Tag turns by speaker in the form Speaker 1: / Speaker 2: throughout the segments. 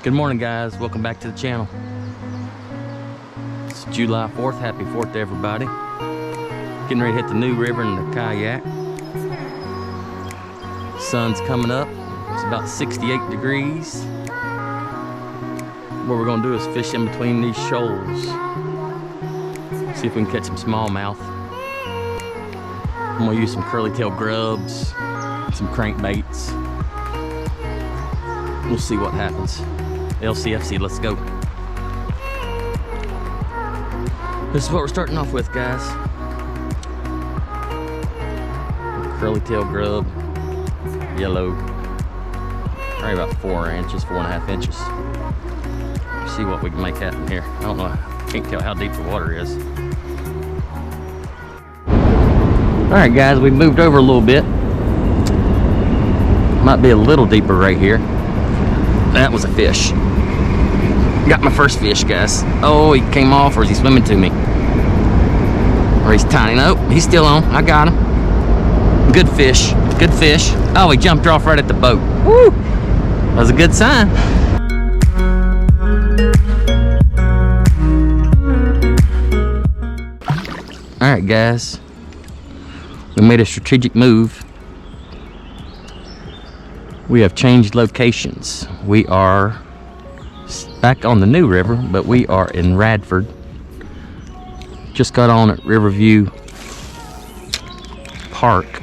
Speaker 1: Good morning, guys. Welcome back to the channel. It's July 4th. Happy 4th to everybody. Getting ready to hit the new river in the Kayak. Sun's coming up. It's about 68 degrees. What we're going to do is fish in between these shoals. See if we can catch some smallmouth. I'm going to use some curly tail grubs, some crankbaits. We'll see what happens. LCFC, let's go. This is what we're starting off with, guys. Curly tail grub, yellow, probably about 4 inches, 4.5 inches. See what we can make happen here. I don't know, I can't tell how deep the water is. All right, guys, we moved over a little bit. Might be a little deeper right here. That was a fish. Got my first fish, guys. Oh, he came off, or is he swimming to me? Or he's tiny. Nope, he's still on. I got him. Good fish. Good fish. Oh, he jumped off right at the boat. Woo! That was a good sign. All right, guys. We made a strategic move. We have changed locations. We are back on the new river, but we are in Radford. Just got on at Riverview Park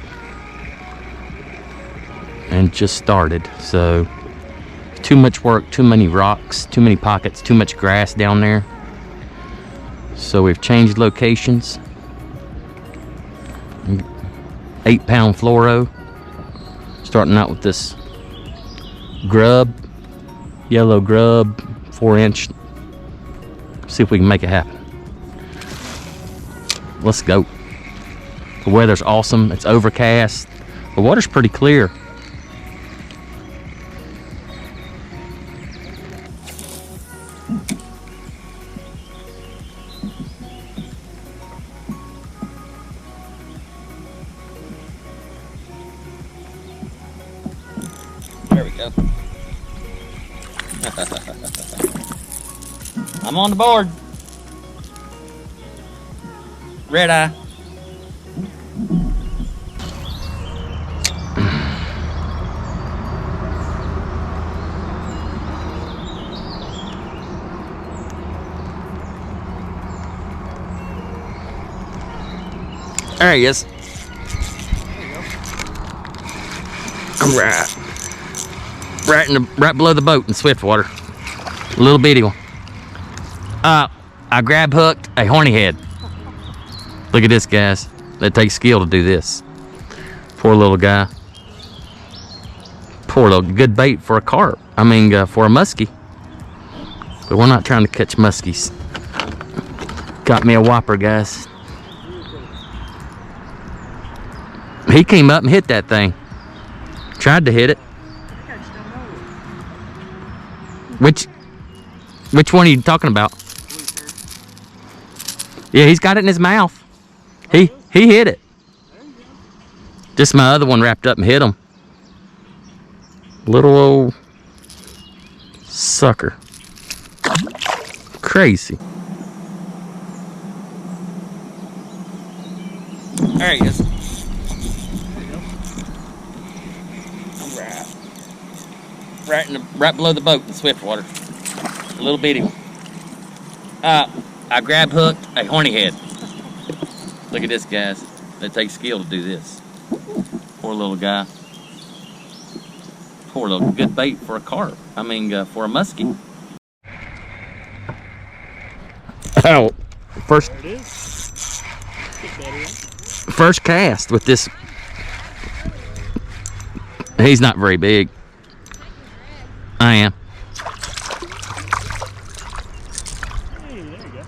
Speaker 1: and just started. So too much work, too many rocks, too many pockets, too much grass down there. So we've changed locations. 8-pound fluoro. Starting out with this grub, yellow grub, 4-inch. See if we can make it happen. Let's go. The weather's awesome. It's overcast. The water's pretty clear. There we go. I'm on the board. Red eye. There he is. I'm right below the boat in Swiftwater. A little bitty one. I grab hooked a horny head. Look at this, guys. That takes skill to do this. Poor little guy. Poor little, good bait for a carp. I mean, for a muskie. But we're not trying to catch muskies. Got me a whopper, guys. He came up and hit that thing. Tried to hit it. Which one are you talking about? Yeah, he's got it in his mouth. He hit it. Just my other one wrapped up and hit him. Little old sucker. Crazy. There he is. Right below the boat in Swiftwater. A little bitty one. I grab hooked a horny head. Look at this, guys. That takes skill to do this. Poor little guy. Poor little, good bait for a carp. I mean, for a muskie. Oh, first cast with this. He's not very big. I am.
Speaker 2: Hey, there you go.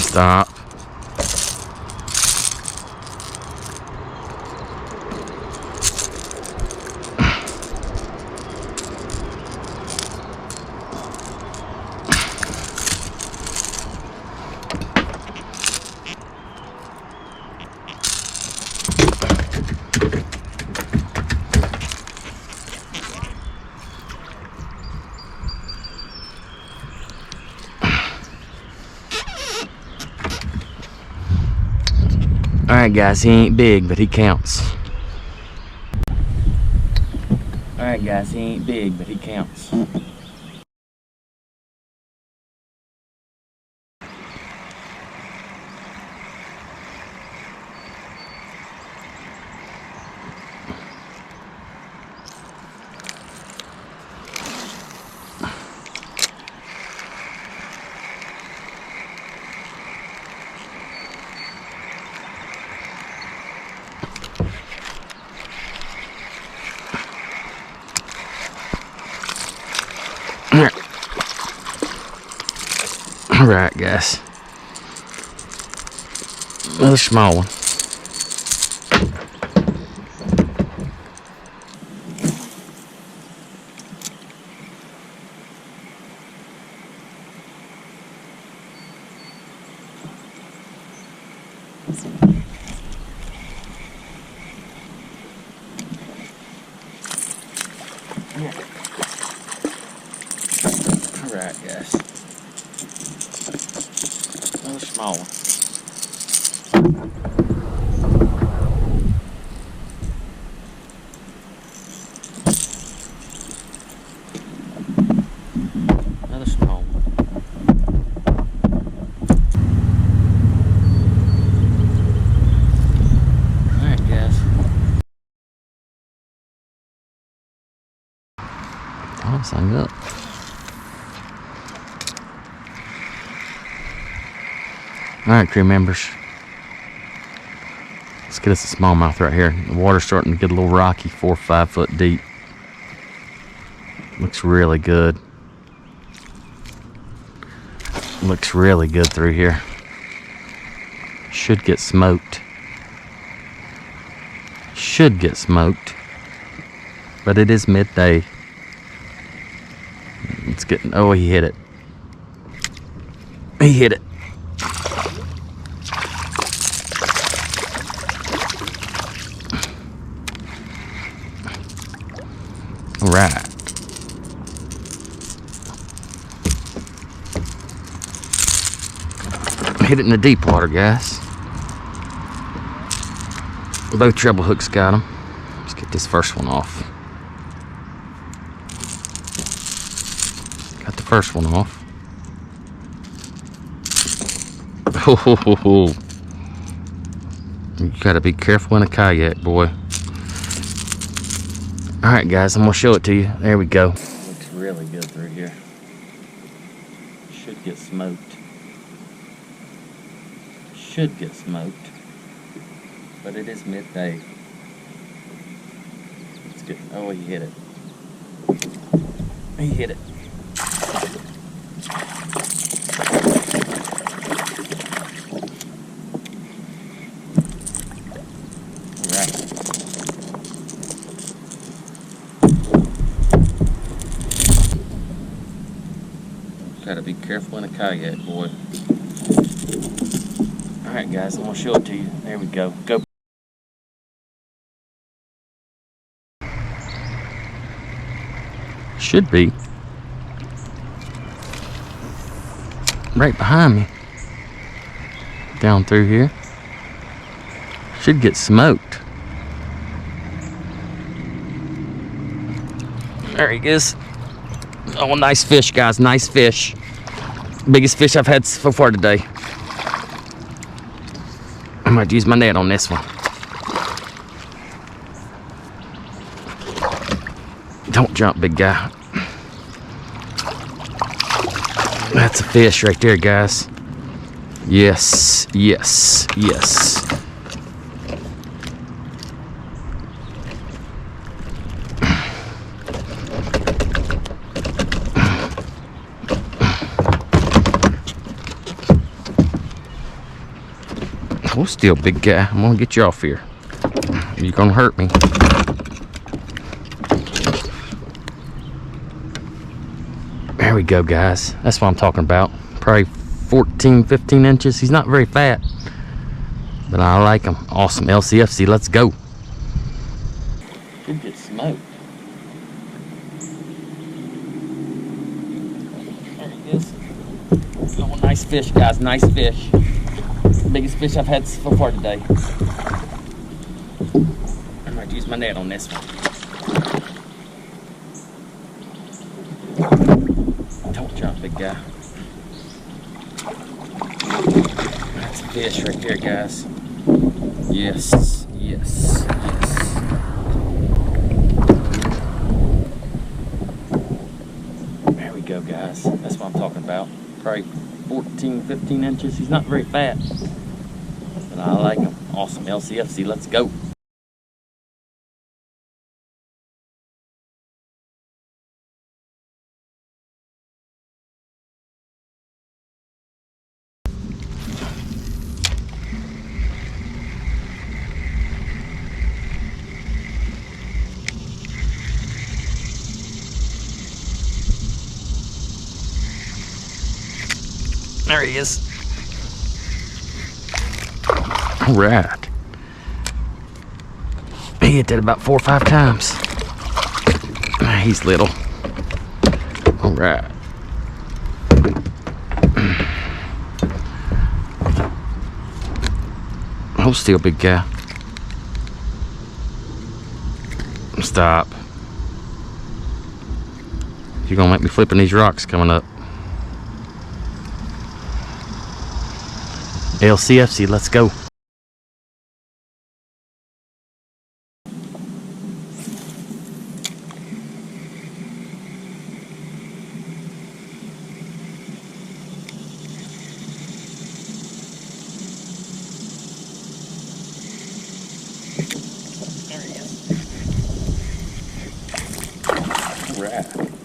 Speaker 1: Stop. Alright guys, he ain't big, but he counts. Alright guys, he ain't big, but he counts. Alright guys, another small one. Alright guys, another small one. Another small one. Alright guys. Oh, sign up. Alright, crew members. Let's get us a smallmouth right here. The water's starting to get a little rocky, 4 or 5 foot deep. Looks really good. Looks really good through here. Should get smoked. Should get smoked. But it is midday. It's getting, oh, he hit it. He hit it. All right. Hit it in the deep water, guys. Both treble hooks got him. Let's get this first one off. Got the first one off. Oh, you gotta be careful in a kayak, boy. Alright guys, I'm gonna show it to you. There we go. Looks really good through here. Should get smoked. Should get smoked. But it is midday. It's good. Oh, he hit it. He hit it. Gotta be careful in a kayak, boy. Alright guys, I'm gonna show it to you. There we go. Go. Should be right behind me. Down through here. Should get smoked. There he is. Oh, nice fish, guys. Nice fish. Biggest fish I've had so far today. I might use my net on this one. Don't jump, big guy. That's a fish right there, guys. Yes, yes, yes. Hold still, big guy. I'm gonna get you off here. You're gonna hurt me. There we go, guys. That's what I'm talking about. Probably 14, 15 inches. He's not very fat, but I like him. Awesome. LCFC, let's go. Should get smoked. There he is. Oh, nice fish, guys. Nice fish. Biggest fish I've had so far today. I might use my net on this one. Don't jump, big guy. That's a fish right there, guys. Yes, yes, yes. There we go, guys. That's what I'm talking about. Probably 14, 15 inches. He's not very fat, but I like him. Awesome LCFC. Let's go. There he is. All right. He hit that about 4 or 5 times. He's little. All right. Hold still, big guy. Stop. You're gonna make me flipping these rocks coming up. LCFC, let's go. There he is. All right.